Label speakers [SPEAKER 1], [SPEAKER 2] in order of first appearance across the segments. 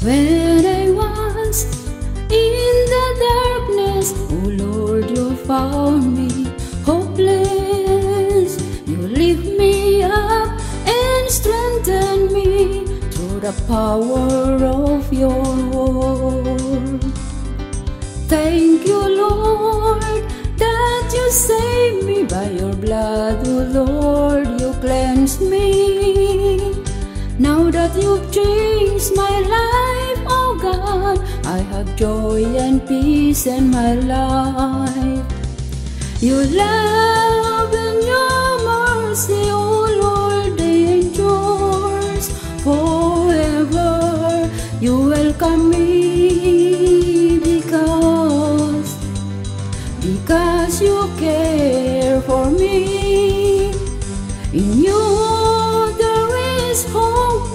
[SPEAKER 1] When I was in the darkness, oh Lord, you found me hopeless. You lift me up and strengthen me through the power of your word. Thank you, Lord, that you saved me by your blood, oh Lord, you cleansed me. Now that you've changed my life, oh God, I have joy and peace in my life. Your love and your mercy, oh Lord, they endures forever. You welcome me because you care for me. In you there is hope,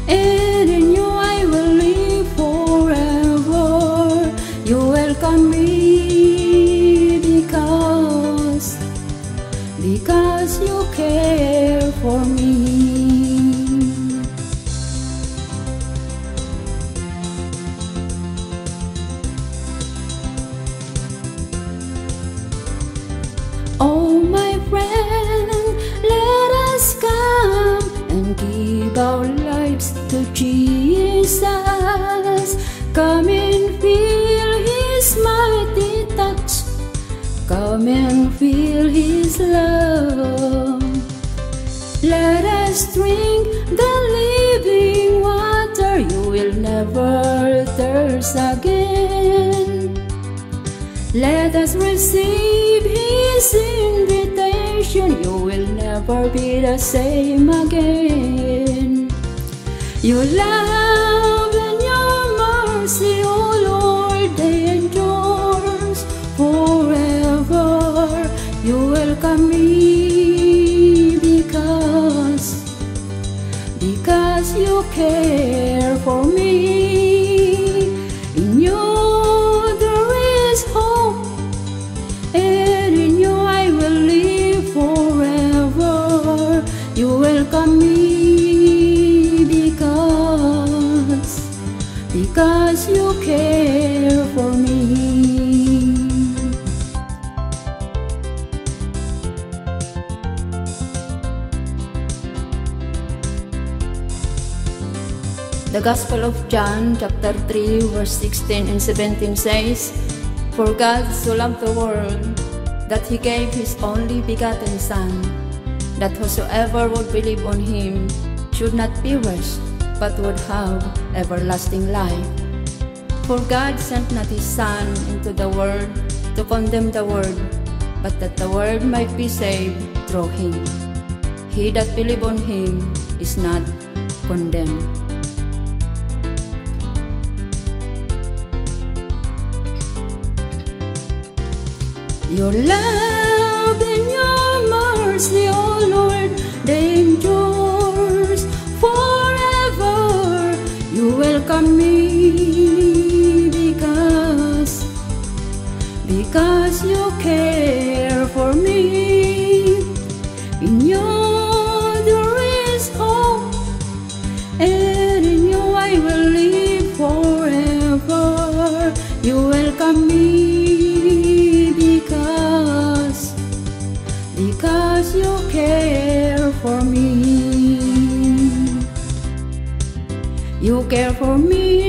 [SPEAKER 1] and in you I will live forever. You welcome me because you care for me. Oh my friend, let us come and give our lives to Jesus. Come and feel His mighty touch. Come and feel His love. Let us drink the living water. You will never thirst again. Let us receive His invitation. You will never be the same again. Your love and your mercy, oh Lord, they endures forever. You welcome me because you care for me. In you there is hope, and in you I will live forever. You welcome me because you care for me. The Gospel of John chapter 3 verse 16 and 17 says, For God so loved the world that He gave His only begotten Son, that whosoever would believe on Him should not perish, but would have everlasting life. For God sent not His Son into the world to condemn the world, but that the world might be saved through Him. He that believes on Him is not condemned. Your love and your mercy, oh Lord, they endures forever. You welcome me because you care for me. In you there is hope, and in you I will live forever. You welcome me because you care for me. You care for me